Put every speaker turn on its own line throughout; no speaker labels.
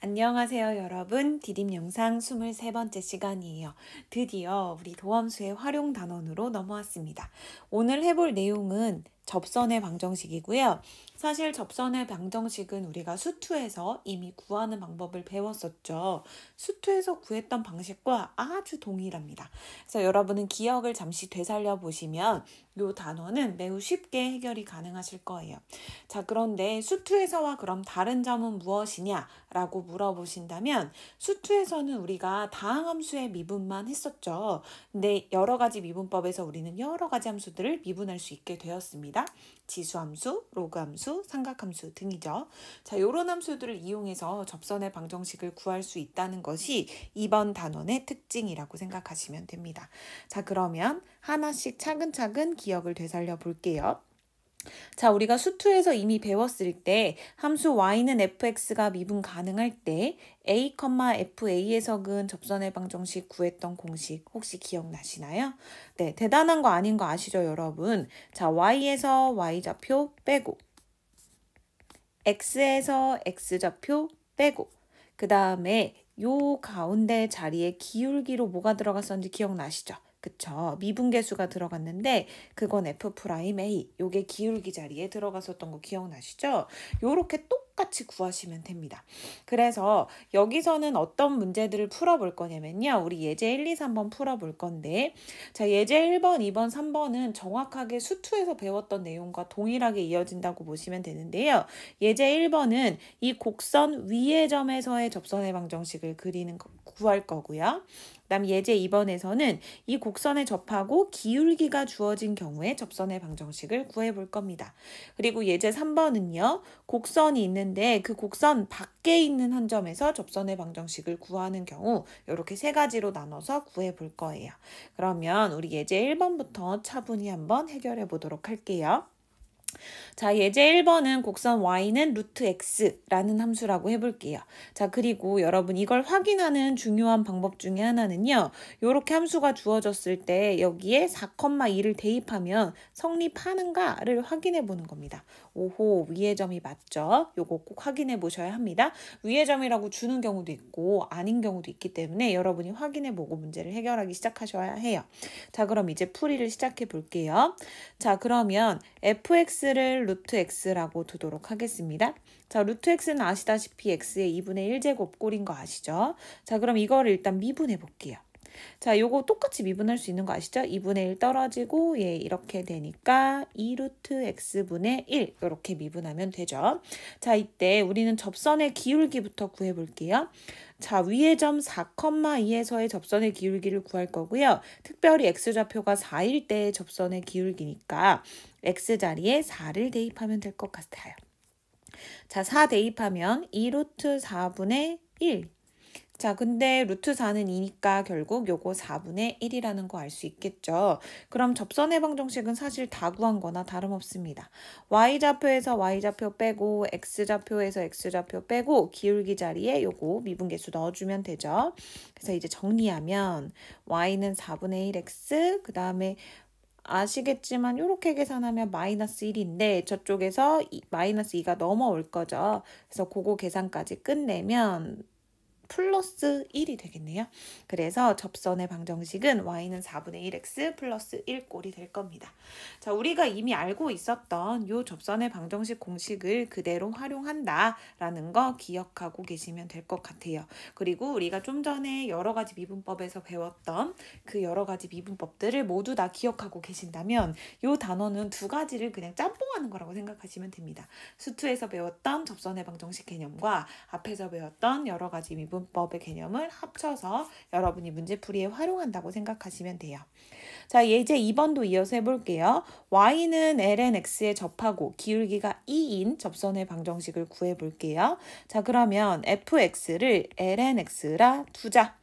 안녕하세요, 여러분. 디딤 영상 23번째 시간이에요. 드디어 우리 도함수의 활용 단원으로 넘어왔습니다. 오늘 해볼 내용은 접선의 방정식이고요. 사실 접선의 방정식은 우리가 수투에서 이미 구하는 방법을 배웠었죠. 수투에서 구했던 방식과 아주 동일합니다. 그래서 여러분은 기억을 잠시 되살려 보시면 이 단원은 매우 쉽게 해결이 가능하실 거예요. 자, 그런데 수투에서와 그럼 다른 점은 무엇이냐라고 물어보신다면 수투에서는 우리가 다항함수의 미분만 했었죠. 근데 여러 가지 미분법에서 우리는 여러 가지 함수들을 미분할 수 있게 되었습니다. 지수함수, 로그함수, 삼각함수 등이죠. 자, 이런 함수들을 이용해서 접선의 방정식을 구할 수 있다는 것이 이번 단원의 특징이라고 생각하시면 됩니다. 자, 그러면 하나씩 차근차근 기억을 되살려 볼게요. 자, 우리가 수투에서 이미 배웠을 때 함수 y는 fx가 미분 가능할 때 a, fa에서 근 접선의 방정식 구했던 공식 혹시 기억나시나요? 네, 대단한 거 아닌 거 아시죠, 여러분? 자, y에서 y좌표 빼고 x에서 x좌표 빼고 그 다음에 요 가운데 자리에 기울기로 뭐가 들어갔었는지 기억나시죠? 그쵸. 미분계수가 들어갔는데 그건 F'A. 요게 기울기 자리에 들어갔었던 거 기억나시죠? 요렇게 똑같이 구하시면 됩니다. 그래서 여기서는 어떤 문제들을 풀어볼 거냐면요. 우리 예제 1, 2, 3번 풀어볼 건데 자, 예제 1번, 2번, 3번은 정확하게 수투에서 배웠던 내용과 동일하게 이어진다고 보시면 되는데요. 예제 1번은 이 곡선 위의 점에서의 접선의 방정식을 구할 거고요. 그다음 예제 2번에서는 이 곡선에 접하고 기울기가 주어진 경우에 접선의 방정식을 구해볼 겁니다. 그리고 예제 3번은요. 곡선이 있는데 그 곡선 밖에 있는 한 점에서 접선의 방정식을 구하는 경우 이렇게 세 가지로 나눠서 구해볼 거예요. 그러면 우리 예제 1번부터 차분히 한번 해결해 보도록 할게요. 자, 예제 1번은 곡선 y는 루트 x라는 함수라고 해볼게요. 자, 그리고 여러분 이걸 확인하는 중요한 방법 중에 하나는요. 이렇게 함수가 주어졌을 때 여기에 4,2를 대입하면 성립하는가를 확인해 보는 겁니다. 오호, 위의 점이 맞죠? 요거 꼭 확인해 보셔야 합니다. 위의 점이라고 주는 경우도 있고 아닌 경우도 있기 때문에 여러분이 확인해 보고 문제를 해결하기 시작하셔야 해요. 자, 그럼 이제 풀이를 시작해 볼게요. 자, 그러면 fx를 루트 x라고 두도록 하겠습니다. 자, 루트 x는 아시다시피 x의 2분의 1제곱 꼴인 거 아시죠? 자, 그럼 이거를 일단 미분해 볼게요. 자, 요거 똑같이 미분할 수 있는 거 아시죠? 2분의 1 떨어지고 얘 이렇게 되니까 2루트 x분의 1 이렇게 미분하면 되죠. 자, 이때 우리는 접선의 기울기부터 구해볼게요. 자, 위의 점 4,2에서의 접선의 기울기를 구할 거고요. 특별히 x좌표가 4일 때의 접선의 기울기니까 x자리에 4를 대입하면 될 것 같아요. 자, 4 대입하면 2루트 4분의 1. 자, 근데 루트 4는 2니까 결국 요거 4분의 1이라는 거 알 수 있겠죠. 그럼 접선의 방정식은 사실 다 구한 거나 다름없습니다. y좌표에서 y좌표 빼고 x좌표에서 x좌표 빼고 기울기 자리에 요거 미분계수 넣어주면 되죠. 그래서 이제 정리하면 y는 4분의 1x 그 다음에 아시겠지만 이렇게 계산하면 마이너스 1인데 저쪽에서 마이너스 2가 넘어올 거죠. 그래서 그거 계산까지 끝내면 플러스 1이 되겠네요. 그래서 접선의 방정식은 y는 4분의 1x 플러스 1꼴이 될 겁니다. 자, 우리가 이미 알고 있었던 이 접선의 방정식 공식을 그대로 활용한다라는 거 기억하고 계시면 될 것 같아요. 그리고 우리가 좀 전에 여러 가지 미분법에서 배웠던 그 여러 가지 미분법들을 모두 다 기억하고 계신다면 이 단어는 두 가지를 그냥 짬뽕하는 거라고 생각하시면 됩니다. 수투에서 배웠던 접선의 방정식 개념과 앞에서 배웠던 여러 가지 미분법의 개념을 합쳐서 여러분이 문제풀이에 활용한다고 생각하시면 돼요. 자, 예제 2번도 이어서 해볼게요. y는 ln x에 접하고 기울기가 2인 접선의 방정식을 구해볼게요. 자, 그러면 fx를 ln x라 두자.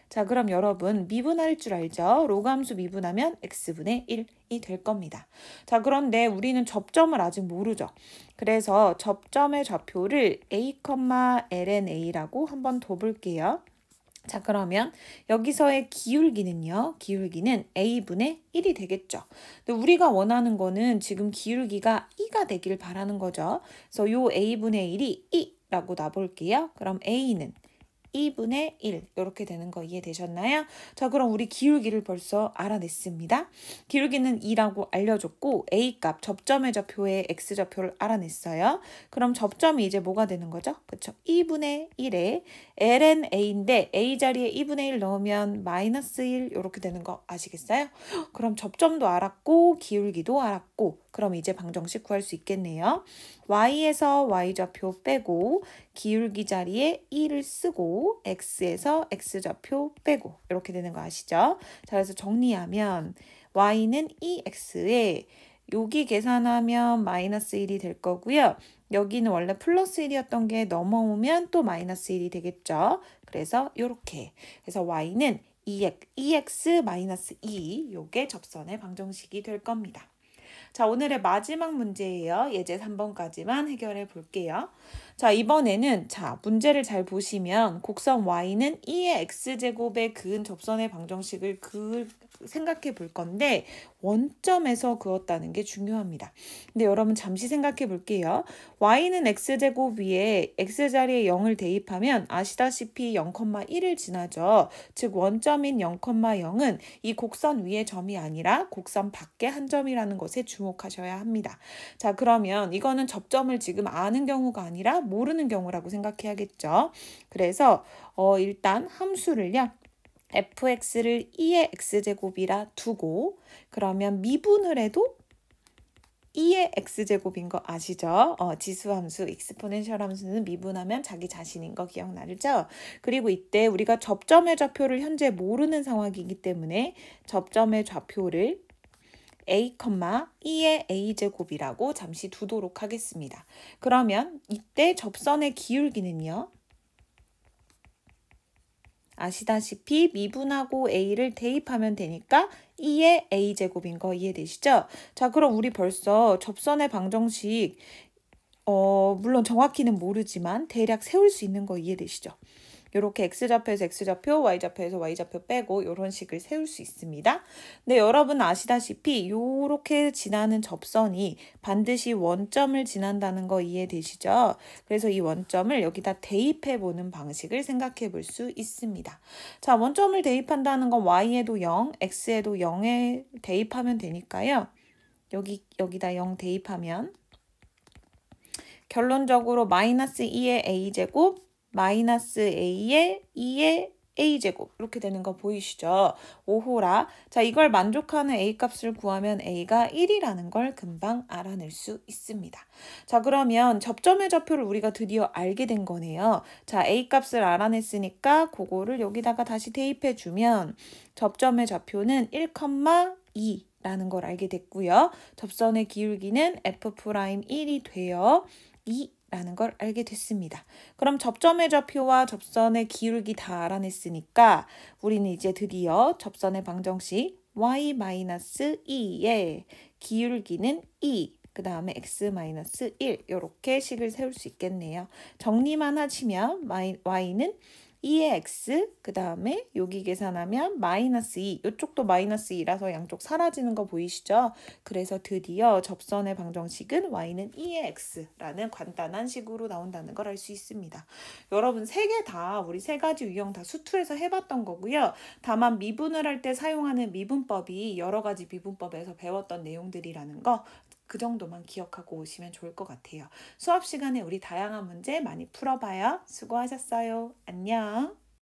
자, 그럼 여러분 미분할 줄 알죠? 로그함수 미분하면 x분의 1이 될 겁니다. 자, 그런데 우리는 접점을 아직 모르죠. 그래서 접점의 좌표를 a, lna라고 한번 둬볼게요. 자, 그러면 여기서의 기울기는요. 기울기는 a분의 1이 되겠죠. 근데 우리가 원하는 거는 지금 기울기가 2가 되길 바라는 거죠. 그래서 요 a분의 1이 2 A라고 놔볼게요. 그럼 A는 2분의 1 이렇게 되는 거 이해되셨나요? 자, 그럼 우리 기울기를 벌써 알아냈습니다. 기울기는 2라고 알려줬고 A값 접점의 좌표에 X좌표를 알아냈어요. 그럼 접점이 이제 뭐가 되는 거죠? 그쵸? 2분의 1에 ln A인데 A 자리에 2분의 1 넣으면 마이너스 1 이렇게 되는 거 아시겠어요? 그럼 접점도 알았고 기울기도 알았고 그럼 이제 방정식 구할 수 있겠네요. Y에서 Y좌표 빼고 기울기 자리에 1을 쓰고 X에서 X좌표 빼고 이렇게 되는 거 아시죠? 자, 그래서 정리하면 Y는 2X에 여기 계산하면 마이너스 1이 될 거고요. 여기는 원래 플러스 1이었던 게 넘어오면 또 마이너스 1이 되겠죠. 그래서 이렇게. 그래서 Y는 2X 마이너스 2 요게 접선의 방정식이 될 겁니다. 자, 오늘의 마지막 문제예요. 예제 3번까지만 해결해 볼게요. 자, 이번에는 문제를 잘 보시면 곡선 Y는 2의 X제곱에 그은 접선의 방정식을 생각해 볼 건데 원점에서 그었다는 게 중요합니다. 근데 여러분 잠시 생각해 볼게요. Y는 X제곱 위에 X자리에 0을 대입하면 아시다시피 0,1을 지나죠. 즉 원점인 0,0은 이 곡선 위의 점이 아니라 곡선 밖의 한 점이라는 것에 주목하셔야 합니다. 자, 그러면 이거는 접점을 지금 아는 경우가 아니라 모르는 경우라고 생각해야겠죠. 그래서 일단 함수를요. fx를 2의 x제곱이라 두고 그러면 미분을 해도 2의 x제곱인 거 아시죠? 지수함수, 익스포넨셜 함수는 미분하면 자기 자신인 거 기억나죠? 그리고 이때 우리가 접점의 좌표를 현재 모르는 상황이기 때문에 접점의 좌표를 a, 2의 a제곱이라고 잠시 두도록 하겠습니다. 그러면 이때 접선의 기울기는요. 아시다시피 미분하고 a를 대입하면 되니까 2의 a제곱인 거 이해되시죠? 자, 그럼 우리 벌써 접선의 방정식 물론 정확히는 모르지만 대략 세울 수 있는 거 이해되시죠? 이렇게 x좌표에서 x좌표, y좌표에서 y좌표 빼고 이런 식을 세울 수 있습니다. 근데 여러분 아시다시피 이렇게 지나는 접선이 반드시 원점을 지난다는 거 이해되시죠? 그래서 이 원점을 여기다 대입해보는 방식을 생각해 볼 수 있습니다. 자, 원점을 대입한다는 건 y에도 0, x에도 0에 대입하면 되니까요. 여기다 0 대입하면 결론적으로 마이너스 2의 a제곱 마이너스 a의 2의 a제곱 이렇게 되는 거 보이시죠? 오호라. 자, 이걸 만족하는 a값을 구하면 a가 1이라는 걸 금방 알아낼 수 있습니다. 자, 그러면 접점의 좌표를 우리가 드디어 알게 된 거네요. 자, a값을 알아냈으니까 그거를 여기다가 다시 대입해주면 접점의 좌표는 1,2 라는 걸 알게 됐고요. 접선의 기울기는 f'1이 되어 2라는 걸 알게 됐습니다. 그럼 접점의 좌표와 접선의 기울기 다 알아냈으니까 우리는 이제 드디어 접선의 방정식 y-2의 기울기는 2, 그 다음에 x-1 이렇게 식을 세울 수 있겠네요. 정리만 하시면 y는 2의 x, 그 다음에 여기 계산하면 마이너스 2, 이쪽도 마이너스 2라서 양쪽 사라지는 거 보이시죠? 그래서 드디어 접선의 방정식은 y는 2의 x라는 간단한 식으로 나온다는 걸 알 수 있습니다. 여러분 세 개 다 우리 세 가지 유형 다 수투에서 해봤던 거고요. 다만 미분을 할 때 사용하는 미분법이 여러 가지 미분법에서 배웠던 내용들이라는 거 그 정도만 기억하고 오시면 좋을 것 같아요. 수업 시간에 우리 다양한 문제 많이 풀어봐요. 수고하셨어요. 안녕.